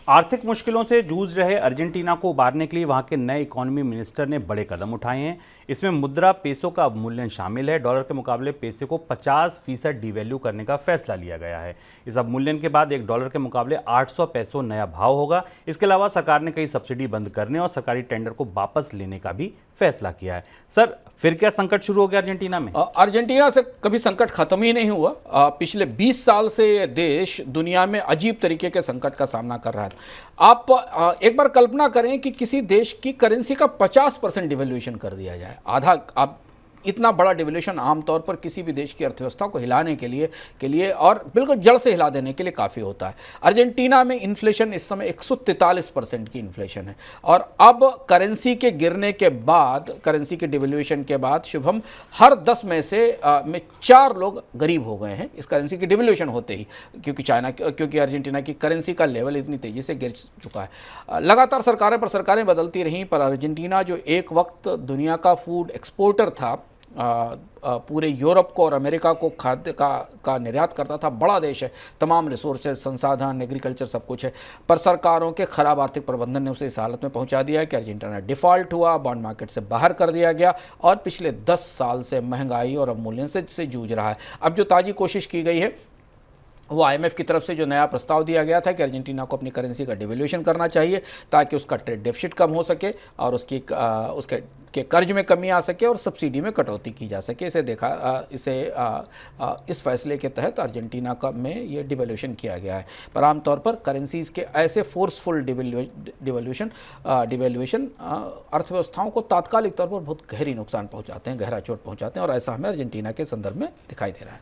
आर्थिक मुश्किलों से जूझ रहे अर्जेंटीना को उबारने के लिए वहां के नए इकोनॉमी मिनिस्टर ने बड़े कदम उठाए हैं। इसमें मुद्रा पेसो का अवमूल्यन शामिल है। डॉलर के मुकाबले पेसे को 50% डिवैल्यू करने का फैसला लिया गया है। इस अवमूल्यन के बाद एक डॉलर के मुकाबले 800 पैसों नया भाव होगा। इसके अलावा सरकार ने कई सब्सिडी बंद करने और सरकारी टेंडर को वापस लेने का भी फैसला किया है। सर, फिर क्या संकट शुरू हो गया अर्जेंटीना में? अर्जेंटीना से कभी संकट खत्म ही नहीं हुआ। पिछले 20 साल से ये देश दुनिया में अजीब तरीके के संकट का सामना कर रहा है। आप एक बार कल्पना करें कि किसी देश की करेंसी का 50% डिवैल्यूएशन कर दिया जाए। आधा, आप इतना बड़ा डिवैल्यूएशन आमतौर पर किसी भी देश की अर्थव्यवस्था को हिलाने के लिए और बिल्कुल जड़ से हिला देने के लिए काफ़ी होता है। अर्जेंटीना में इन्फ्लेशन इस समय 143% की इन्फ्लेशन है और अब करेंसी के गिरने के बाद, करेंसी के डिवैल्यूएशन के बाद शुभम, हर 10 में से 4 लोग गरीब हो गए हैं इस करेंसी की डिवैल्यूएशन होते ही, क्योंकि अर्जेंटीना की करेंसी का लेवल इतनी तेज़ी से गिर चुका है। लगातार सरकारें बदलती रहीं, पर अर्जेंटीना जो एक वक्त दुनिया का फूड एक्सपोर्टर था, पूरे यूरोप को और अमेरिका को खाद्य का निर्यात करता था, बड़ा देश है, तमाम रिसोर्सेज, संसाधन, एग्रीकल्चर सब कुछ है, पर सरकारों के खराब आर्थिक प्रबंधन ने उसे इस हालत में पहुंचा दिया है कि अर्जेंटीना डिफ़ॉल्ट हुआ, बॉन्ड मार्केट से बाहर कर दिया गया और पिछले 10 साल से महंगाई और अवमूल्यन से जूझ रहा है। अब जो ताज़ी कोशिश की गई है वो आईएमएफ की तरफ से जो नया प्रस्ताव दिया गया था कि अर्जेंटीना को अपनी करेंसी का डिवैल्यूएशन करना चाहिए ताकि उसका ट्रेड डेफिसिट कम हो सके और उसके कर्ज में कमी आ सके और सब्सिडी में कटौती की जा सके। इस फैसले के तहत अर्जेंटीना में ये डिवैल्यूएशन किया गया है। पर आमतौर पर करेंसीज के ऐसे फोर्सफुल डिवैल्यूएशन अर्थव्यवस्थाओं को तात्कालिक तौर पर बहुत गहरी नुकसान पहुंचाते हैं, गहरा चोट पहुंचाते हैं और ऐसा हमें अर्जेंटीना के संदर्भ में दिखाई दे रहा है।